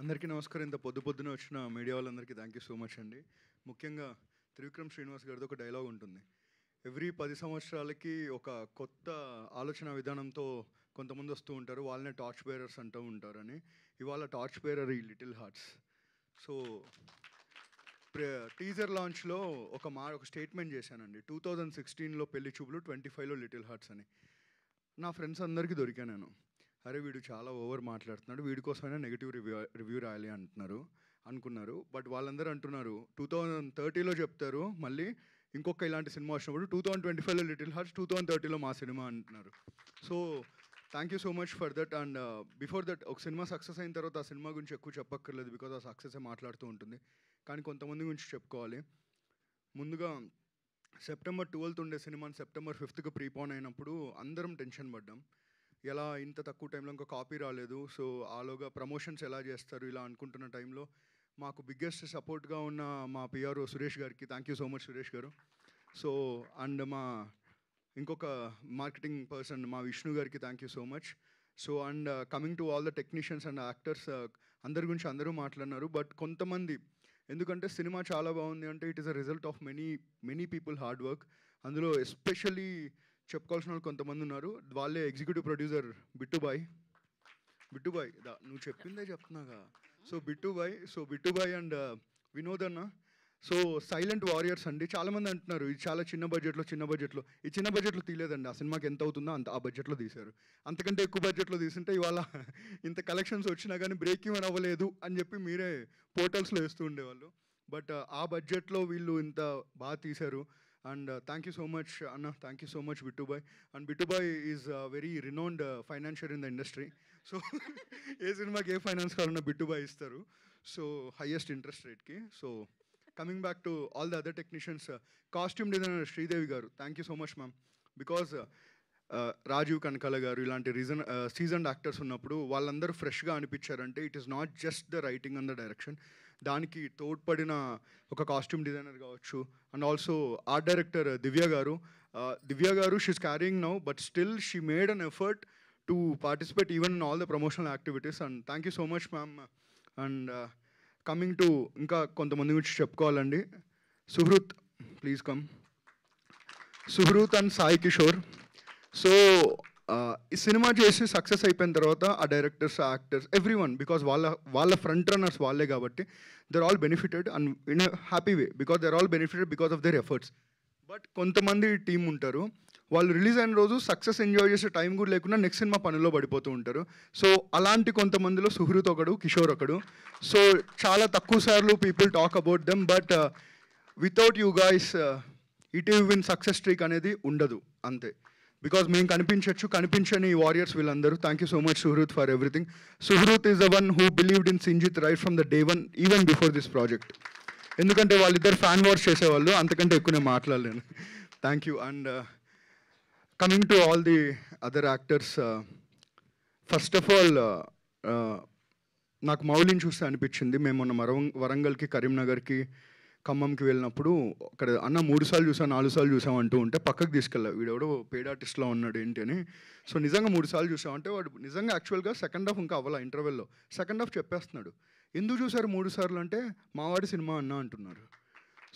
అందరికీ నమస్కారం. ఇంత పొద్దున్నే వచ్చిన మీడియా వాళ్ళందరికీ థ్యాంక్ యూ సో మచ్ అండి. ముఖ్యంగా త్రివిక్రమ్ శ్రీనివాస్ గారిది ఒక డైలాగ్ ఉంటుంది. ఎవ్రీ 10 సంవత్సరాలకి ఒక కొత్త ఆలోచన విధానంతో కొంతమంది వస్తూ ఉంటారు. వాళ్ళనే టార్చ్ బేరర్స్ అంటూ ఉంటారని. ఇవాళ టార్చ్ బేరర్ ఈ లిటిల్ హార్ట్స్. సో టీజర్ లాంచ్లో ఒక స్టేట్మెంట్ చేశానండి. 2016లో పెళ్లి చూపులు, 25లో లిటిల్ హార్ట్స్ అని. నా ఫ్రెండ్స్ అందరికీ దొరికా నేను. అరే వీడు చాలా ఓవర్ మాట్లాడుతున్నాడు, వీడి కోసమైనా నెగిటివ్ రివ్యూ రాయాలి అనుకున్నారు. బట్ వాళ్ళందరూ అంటున్నారు 2030లో చెప్తారు, మళ్ళీ ఇంకొక ఇలాంటి సినిమా వచ్చినప్పుడు 2025లో లిటిల్ హార్ట్స్, 2030లో మా సినిమా అంటున్నారు. So thank you so much for that. And before that ఒక సినిమా సక్సెస్ అయిన తర్వాత ఆ సినిమా గురించి ఎక్కువ చెప్పక్కర్లేదు, బికాజ్ ఆ సక్సెసే మాట్లాడుతూ ఉంటుంది. కానీ కొంతమంది గురించి చెప్పుకోవాలి. ముందుగా సెప్టెంబర్ 12th ఉండే సినిమాని సెప్టెంబర్ 5th ప్రీపోన్ అయినప్పుడు అందరం టెన్షన్ పడ్డాం. ఎలా ఇంత తక్కువ టైంలో ఇంకా కాపీ రాలేదు, సో ఆలోగా ప్రమోషన్స్ ఎలా చేస్తారు ఇలా అనుకుంటున్న టైంలో మాకు బిగ్గెస్ట్ సపోర్ట్గా ఉన్న మా పిఆర్ఓ సురేష్ గారికి thank you so much Suresh garu. So and మా ఇంకొక మార్కెటింగ్ పర్సన్ మా విష్ణు గారికి thank you so much. So and coming to all the technicians and actors, అందరి గురించి అందరూ మాట్లాడినారు. బట్ కొంతమంది, ఎందుకంటే సినిమా చాలా బాగుంది అంటే it is a result of many people hard work. అందులో ఎస్పెషల్లీ చెప్పుకోవాల్సిన వాళ్ళు కొంతమంది ఉన్నారు. వాళ్ళే ఎగ్జిక్యూటివ్ ప్రొడ్యూసర్ బిట్టుబాయ్ నువ్వు చెప్పిందే చెప్తున్నాగా. సో బిట్టుబాయ్ అండ్ వినోద్ అన్న. సో సైలెంట్ వారియర్స్ అండి. చాలామంది అంటున్నారు ఇది చాలా చిన్న బడ్జెట్లో ఈ చిన్న బడ్జెట్లో తీయలేదండి. ఆ సినిమాకి ఎంత అవుతుందో అంత ఆ బడ్జెట్లో తీశారు. అంతకంటే ఎక్కువ బడ్జెట్లో తీసుంటే ఇవాళ ఇంత కలెక్షన్స్ వచ్చినా కానీ బ్రేక్ ఈవెన్ అవ్వలేదు అని చెప్పి మీరే పోర్టల్స్లో వేస్తూ ఉండేవాళ్ళు. బట్ ఆ బడ్జెట్లో వీళ్ళు ఇంత బాగా తీశారు. And thank you so much అన్న, thank you so much Bittubhai. And Bittubhai is very renowned financier in the industry. So ఏ సినిమాకి ఏ ఫైనాన్స్ కావాలన్నా బిట్టుబాయ్ ఇస్తారు. సో హైయెస్ట్ ఇంట్రెస్ట్ రేట్కి. So coming back to all the other technicians, costume designer Sridevi garu thank you so much ma'am. Because Rajeev Kanakala garu ఇలాంటి seasoned actors ఉన్నప్పుడు వాళ్ళందరూ ఫ్రెష్గా అనిపించారంటే it is not just the writing and the direction, దానికి తోడ్పడిన ఒక కాస్ట్యూమ్ డిజైనర్ కావచ్చు. And also art director Divya garu she is carrying now, but still she made an effort to participate even in all the promotional activities. And thank you so much ma'am. And coming to ఇంకా కొంతమంది గురించి చెప్పుకోవాలండి. Suhruth, please come. Suhruth and Sai Kishore. So ఈ సినిమా చేసి success అయిపోయిన తర్వాత ఆ directors, actors, everyone, because వాళ్ళ ఫ్రంట్ రన్నర్స్ వాళ్ళే కాబట్టి there all benefited and in a happy way, because they're all benefited because of their efforts. But కొంతమంది టీం ఉంటారు, వాళ్ళు రిలీజ్ అయిన రోజు సక్సెస్ ఎంజాయ్ చేసే టైం కూడా లేకుండా నెక్స్ట్ సినిమా పనిలో పడిపోతూ ఉంటారు. సో అలాంటి కొంతమందిలో సుహృత్ ఒకడు, కిషోర్ ఒకడు. సో చాలా తక్కువ సార్లు people talk about them, but without you guys it win success streak అనేది ఉండదు అంతే. బికాజ్ మేము కనిపించని వారియర్స్ వీళ్ళందరూ. Thank you so much Suhrit for everything. Suhrit is the one who believed in Sinjith right from the day one, even before this project. ఎందుకంటే వాళ్ళిద్దరు fan wars చేసేవాళ్ళు, అంతకంటే ఎక్కువ నేను మాట్లాడలేను. Thank you. And coming to all the other actors, first of all నాకు మౌలిని చూస్తే అనిపించింది, మేము మొన్న వరంగల్కి, కరీంనగర్కి, ఖమ్మంకి వెళ్ళినప్పుడు అక్కడ అన్న 3 సార్లు చూసాం, 4 సార్లు చూసాం అంటూ ఉంటే పక్కకు తీసుకెళ్ళా, వీడెవడో పేడ్ ఆర్టిస్ట్లో ఉన్నాడు ఏంటి అని. సో నిజంగా 3 సార్లు చూసామంటే వాడు నిజంగా యాక్చువల్గా సెకండ్ హాఫ్ ఇంకా అవ్వాల, ఇంటర్వెల్లో సెకండ్ హాఫ్ చెప్పేస్తున్నాడు. ఎందుకు చూసారు 3 సార్లు అంటే మావాడి సినిమా అన్న అంటున్నారు.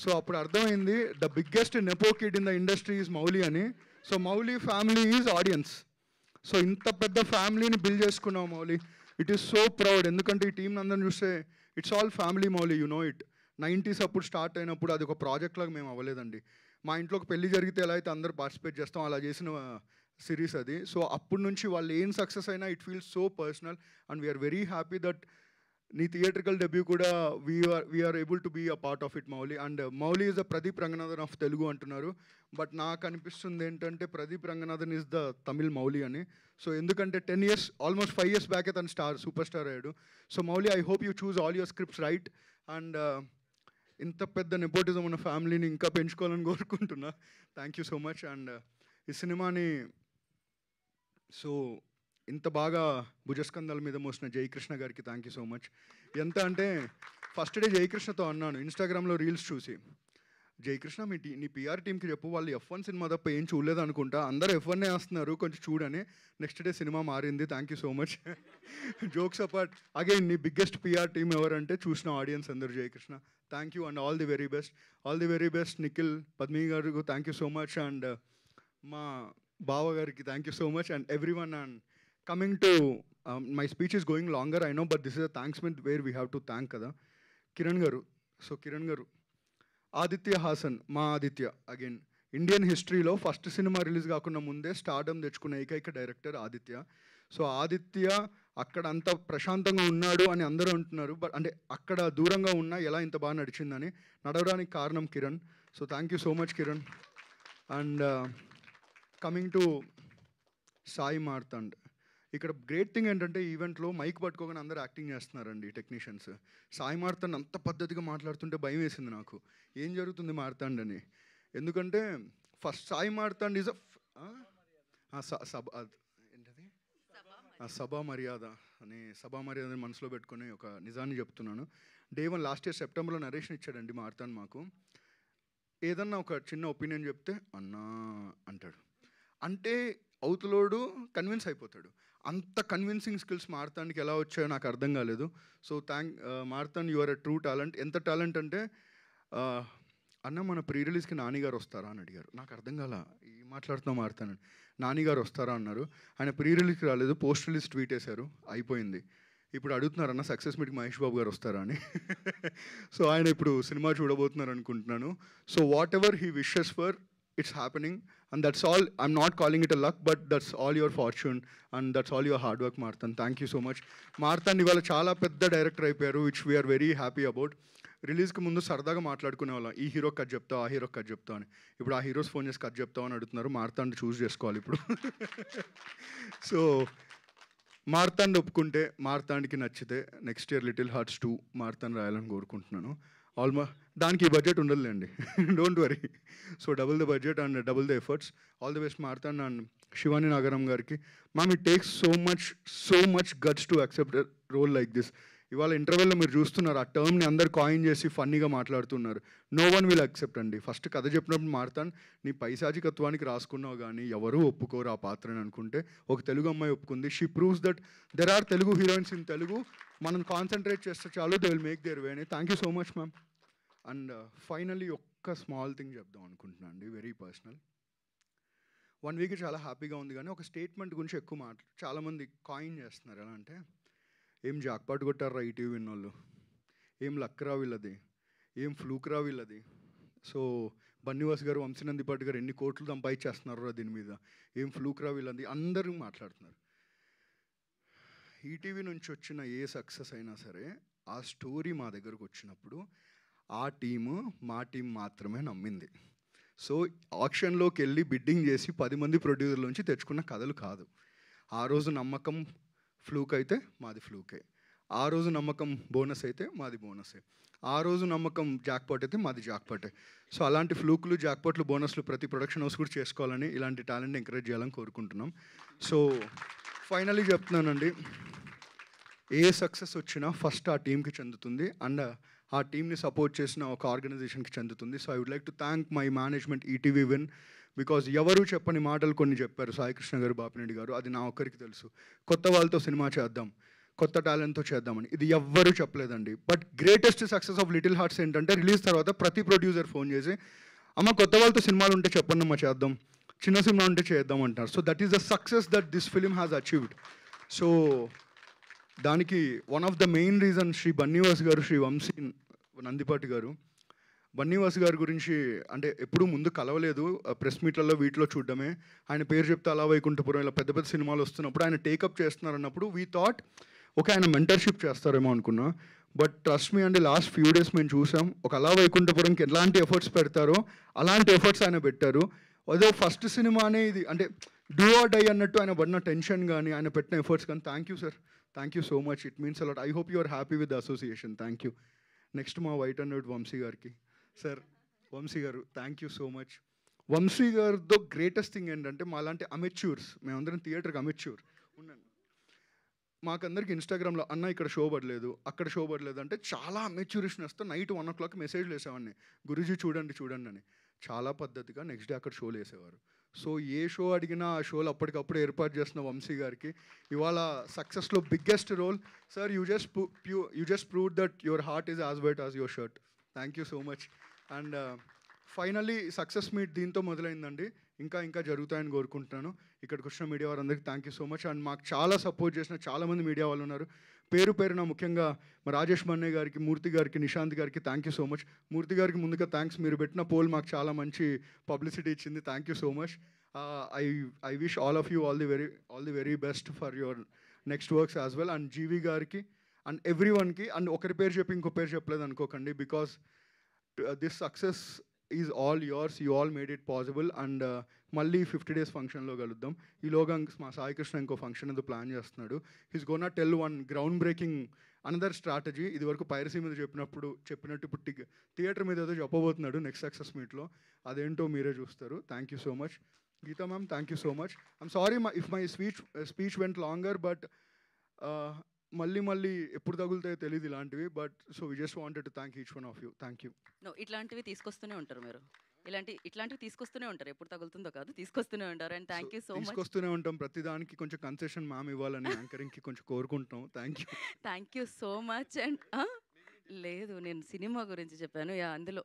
సో అప్పుడు అర్థమైంది the biggest nepo kid in the industry is Mouli అని. So Mouli family is audience. So ఇంత పెద్ద ఫ్యామిలీని బిల్డ్ చేసుకున్నాం Mouli. It is so proud. ఎందుకంటే ఈ టీం అందరిని చూస్తే it's all family Mouli, you know it. 90s అప్పుడు స్టార్ట్ అయినప్పుడు అది ఒక ప్రాజెక్ట్ లాగా మేము అవ్వలేదండి. మా ఇంట్లో ఒక పెళ్లి జరిగితే ఎలా అయితే అందరూ పార్టిసిపేట్ చేస్తాం అలా చేసిన సిరీస్ అది. సో అప్పటి నుంచి వాళ్ళు ఏం సక్సెస్ అయినా it feels so personal. And we're very happy that నీ థియేట్రికల్ డెబ్యూ కూడా we're able to be a part of it Mouli. And Mouli is the Pradeep Ranganathan of Telugu అంటున్నారు, బట్ నాకు అనిపిస్తుంది ఏంటంటే ప్రదీప్ రంగనాథన్ ఈజ్ ద తమిళ్ మౌలి అని. సో ఎందుకంటే 10 years, ఆల్మోస్ట్ 5 years బ్యాకే తను సూపర్ స్టార్ అయ్యాడు. So Mouli, I hope you choose all your scripts right. And ఇంత పెద్ద నెపోటిజం ఉన్న ఫ్యామిలీని ఇంకా పెంచుకోవాలని కోరుకుంటున్నా. Thank you so much. And ఈ సినిమాని సో ఇంత బాగా భుజస్కంధాల మీద మోసిన జయకృష్ణ గారికి థ్యాంక్ యూ సో మచ్. ఎంత అంటే ఫస్ట్ డే జయకృష్ణతో అన్నాను ఇన్స్టాగ్రామ్లో రీల్స్ చూసి, జయకృష్ణ నీ పిఆర్ టీంకి చెప్పు, వాళ్ళు F1 సినిమా తప్ప ఏం చూడలేదు అనుకుంటా, అందరూ F1 వేస్తున్నారు, కొంచెం చూడని. నెక్స్ట్ డే సినిమా మారింది. Thank you so much. Jokes apart, again నీ బిగ్గెస్ట్ పిఆర్ టీమ్ ఎవరంటే చూసిన ఆడియన్స్ అందరు. Jayakrishna thank you and all the very best. All the very best. Nikhil Padmi garu thank you so much. And మా బావ గారికి thank you so much. And everyone. And coming to my speech is going longer I know, but this is a thanks meet where we have to thank కదా కిరణ్ గారు. So Kiran గారు, ఆదిత్య హాసన్, మా Aditya again Indian హిస్టరీలో first cinema release కాకుండా ముందే stardom తెచ్చుకున్న ఏకైక director Aditya. So Aditya అక్కడ అంత ప్రశాంతంగా ఉన్నాడు అని అందరూ అంటున్నారు, బట్ అంటే అక్కడ దూరంగా ఉన్నా ఎలా ఇంత బాగా నడిచిందని నడవడానికి కారణం Kiran. So thank you so much Kiran. And coming to Sai Marthand, ఇక్కడ గ్రేట్ థింగ్ ఏంటంటే ఈవెంట్లో మైక్ పట్టుకోగానే అందరూ యాక్టింగ్ చేస్తున్నారండి టెక్నీషియన్స్. సాయి మార్తాండ్ అంత పద్ధతిగా మాట్లాడుతుంటే భయం వేసింది నాకు, ఏం జరుగుతుంది మార్తాండ్ అని. ఎందుకంటే ఫస్ట్ సాయి మార్తాండ్ ఈజ్ ఏంటది సభా మర్యాద అని, సభా మర్యాదని మనసులో పెట్టుకుని ఒక నిజాన్ని చెప్తున్నాను. డే 1 లాస్ట్ ఇయర్ సెప్టెంబర్లో నరేషన్ ఇచ్చాడండి మార్తాండ్ మాకు. ఏదన్నా ఒక చిన్న ఒపీనియన్ చెప్తే అన్నా అంటాడు, అంటే అవుతులోడు కన్విన్స్ అయిపోతాడు. అంత కన్విన్సింగ్ స్కిల్స్ మార్తాండ్కి ఎలా వచ్చాయో నాకు అర్థం కాలేదు. So Marthand you are a true talent. ఎంత టాలెంట్ అంటే అన్న మన ప్రీ రిలీజ్కి నానిగారు వస్తారా అని అడిగారు. నాకు అర్థం కాల, ఏం మాట్లాడుతున్నాం మార్తాండ్. నానిగారు వస్తారా అన్నారు. ఆయన ప్రీ రిలీజ్కి రాలేదు, పోస్ట్ రిలీజ్ ట్వీట్ వేశారు, అయిపోయింది. ఇప్పుడు అడుగుతున్నారు అన్న సక్సెస్ మీట్కి మహేష్ బాబు గారు వస్తారా అని. సో ఆయన ఇప్పుడు సినిమా చూడబోతున్నారు అనుకుంటున్నాను. So what ever he wishes for, it's happening, and that's all. I'm not calling it a luck, but that's all your fortune and that's all your hard work, Marthan. Thank you so much. Marthan ఇవాళ చాలా పెద్ద director అయిపోయారు, which we are very happy about. రిలీజ్కి ముందు సరదాగా మాట్లాడుకునే వాళ్ళం, ఈ హీరో కట్ చెప్తావు, ఆ హీరో కట్ చెప్తావు అని. ఇప్పుడు ఆ హీరోస్ ఫోన్ చేసి కట్ చెప్తావు అని అడుగుతున్నారు. మార్తాండ్ చూస్ చేసుకోవాలి ఇప్పుడు. సో మార్తాండ్ ఒప్పుకుంటే, మార్తాండ్కి నచ్చితే next year little hearts 2 Marthand రాయాలని కోరుకుంటున్నాను. ఆల్మోస్ట్ దానికి బడ్జెట్ ఉండదులేండి, don't worry. So double the budget and double the efforts. All the best Marthand. And Shivani Nagaram గారికి, ma'am it takes so much guts to accept role like this. ఇవాళ ఇంటర్వెల్లో మీరు చూస్తున్నారు, ఆ టర్మ్ని అందరు కాయిన్ చేసి ఫన్నీగా మాట్లాడుతున్నారు. నో వన్ విల్ అక్సెప్ట్ అండి. ఫస్ట్ కథ చెప్పినప్పుడు మార్తాండ్, నీ పైశాచికత్వానికి రాసుకున్నావు కానీ ఎవరూ ఒప్పుకోరు ఆ పాత్రని అనుకుంటే ఒక తెలుగు అమ్మాయి ఒప్పుకుంది. She proves that there are Telugu heroines in Telugu. మనం కాన్సన్ట్రేట్ చేస్తే చాలు, they will make their way అని. Thank you so much ma'am. And finally ఒక్క స్మాల్ థింగ్ చెప్దాం అనుకుంటున్నాను అండి, వెరీ పర్సనల్. 1 వీక్ చాలా హ్యాపీగా ఉంది కానీ ఒక స్టేట్మెంట్ గురించి ఎక్కువ చాలామంది కాయిన్ చేస్తున్నారు. ఎలా అంటే, ఏం జాక్పాట్ కొట్టారా ఈటీవీ విన్నోళ్ళు, ఏం లక్రా వీళ్ళది, ఏం ఫ్లూక్రా వీళ్ళది. సో బన్నీవాస్ గారు, వంశీనందిపాటి గారు ఎన్ని కోట్లు సంపాదించేస్తున్నారు దీని మీద, ఏం ఫ్లూక్రా వీళ్ళది, అందరూ మాట్లాడుతున్నారు. ఈటీవీ నుంచి వచ్చిన ఏ సక్సెస్ అయినా సరే, ఆ స్టోరీ మా దగ్గరకు వచ్చినప్పుడు ఆ టీము మా టీం మాత్రమే నమ్మింది. సో ఆక్షన్లోకి వెళ్ళి బిడ్డింగ్ చేసి 10 మంది ప్రొడ్యూసర్ల నుంచి తెచ్చుకున్న కథలు కాదు. ఆ రోజు నమ్మకం ఫ్లూక్ అయితే మాది ఫ్లూకే, ఆ రోజు నమ్మకం బోనస్ అయితే మాది బోనసే, ఆ రోజు నమ్మకం జాక్పాట్ అయితే మాది జాక్పాటే. సో అలాంటి ఫ్లూక్లు, జాక్పాట్లు, బోనస్లు ప్రతి ప్రొడక్షన్ హౌస్ కూడా చేసుకోవాలని, ఇలాంటి టాలెంట్ ఎంకరేజ్ చేయాలని కోరుకుంటున్నాం. సో ఫైనలీ చెప్తున్నానండి, ఏ సక్సెస్ వచ్చినా ఫస్ట్ ఆ టీంకి చెందుతుంది అండ్ ఆ టీమ్ని సపోర్ట్ చేసిన ఒక ఆర్గనైజేషన్కి చెందుతుంది. So I would like to thank my management ETV Win, because ఎవరు చెప్పని మాటలు కొన్ని చెప్పారు సాయికృష్ణ గారు, బాపిరెడ్డి గారు. అది నా ఒక్కరికి తెలుసు. కొత్త వాళ్ళతో సినిమా చేద్దాం, కొత్త టాలెంట్తో చేద్దామని, ఇది ఎవ్వరూ చెప్పలేదండి. But greatest success of little hearts ఏంటంటే, రిలీజ్ తర్వాత ప్రతి ప్రొడ్యూసర్ ఫోన్ చేసి, అమ్మ కొత్త వాళ్ళతో సినిమాలు ఉంటే చెప్పండి అమ్మ చేద్దాం, చిన్న సినిమా ఉంటే చేద్దాం అంటారు. So that is the success that this film has achieved. So దానికి one of the main reason Shri Bunnyvas garu, Shri Vamsi Nandipati గారు. బన్నీవాస్ గారి గురించి అంటే ఎప్పుడూ ముందు కలవలేదు, ప్రెస్ మీట్లలో వీటిలో చూడడమే. ఆయన పేరు చెప్తే అలా వైకుంఠపురం ఇలా పెద్ద పెద్ద సినిమాలు వస్తున్నప్పుడు ఆయన టేకప్ చేస్తున్నారు అన్నప్పుడు వీ థాట్ ఓకే ఆయన మెంటర్షిప్ చేస్తారేమో అనుకున్నా. బట్ ట్రస్ట్ మీ అండి, లాస్ట్ ఫ్యూ డేస్ మేము చూసాం ఒక అలా వైకుంఠపురంకి ఎలాంటి ఎఫర్ట్స్ పెడతారో అలాంటి ఎఫర్ట్స్ ఆయన పెట్టారు. అదే ఫస్ట్ సినిమానే ఇది, అంటే డూ ఆర్ డై అన్నట్టు ఆయన పడిన టెన్షన్ కానీ ఆయన పెట్టిన ఎఫర్ట్స్ కానీ. Thank you sir, thank you so much, it means a lot. I hope you are happy with the association. Thank you. Next మా వైట్ అండ్ వైట్ వంశీ గారికి. Sir Vamsi garu thank you so much. Vamsi గారితో greatest thing ఏంటంటే, మాలాంటి amateurs, మేమందరం థియేటర్కి amateur ఉన్నాను, మాకందరికి ఇన్‌స్టాగ్రామ్‌లో అన్న ఇక్కడ షో పడలేదు, అక్కడ షో పడలేదు అంటే చాలా అమెచ్యూరిష్‌నెస్‌తో నైట్ 1:00 మెసేజ్‌లు వేసేవాడిని. గురూజీ చూడండి, చూడండి అని. చాలా పద్ధతిగా నెక్స్ట్ డే అక్కడ షోలు వేసేవారు. సో ఏ షో అడిగినా ఆ షోలు అప్పటికప్పుడు ఏర్పాటు చేసిన వంశీ గారికి ఇవాళ సక్సెస్‌లో biggest role. Sir you just proved that your heart is as white as your shirt. Thank you so much. And finally success meet దీంతో మొదలైందండి. ఇంకా ఇంకా జరుగుతాయని కోరుకుంటున్నాను. ఇక్కడికి వచ్చిన మీడియా వారందరికీ thank you so much. And మాకు చాలా సపోర్ట్ చేసిన చాలామంది మీడియా వాళ్ళు ఉన్నారు. పేరు పేరున ముఖ్యంగా మా రాజేష్ మన్నే గారికి, మూర్తి గారికి, నిశాంత్ గారికి థ్యాంక్ యూ సో మచ్. మూర్తి గారికి ముందుగా థ్యాంక్స్. మీరు పెట్టిన పోల్ మాకు చాలా మంచి పబ్లిసిటీ ఇచ్చింది. Thank you so much. I wish all of you all the very best for your next works as well. And GV garu and every వన్కి, అండ్ ఒకరి పేరు చెప్పి ఇంకో పేరు చెప్పలేదు అనుకోకండి, because this success is all yours. You all made it possible. And మళ్ళీ 50 days ఫంక్షన్లో కలుద్దాం. ఈలోగా మా సాయి కృష్ణ ఇంకో ఫంక్షన్ ఏదో ప్లాన్ చేస్తున్నాడు. He's gonna tell one ground breaking another strategy. ఇది వరకు పైరసీ మీద చెప్పినట్టు ఇప్పుడు థియేటర్ మీద ఏదో చెప్పబోతున్నాడు నెక్స్ట్ సక్సెస్ మీట్లో. అదేంటో మీరే చూస్తారు. Thank you so much. Geetha ma'am, thank you so much. I'm sorry if my speech went longer, but మళ్ళీ ఎప్పుడు తగులుతాయో తెలియదు ఇలాంటివి. But so we just wanted to thank each one of you. Thank you. No, ఇట్లాంటివి తీసుకొస్తూనే ఉంటారు మీరు. ఇట్లాంటివి తీసుకొస్తూనే ఉంటారు. ఎప్పుడు తగులుతుందో కాదు, తీసుకొస్తూనే ఉంటారు. And thank you so much. తీసుకొస్తూనే ఉంటాం. ప్రతిదానికి కొంచెం కన్సెషన్ మ్యామ్ ఇవ్వాలని యాంకరింగ్కి కొంచెం కోరుకుంటున్నాం. Thank you. Thank you so much. And లేదు, నేను సినిమా గురించి చెప్పాను. అందులో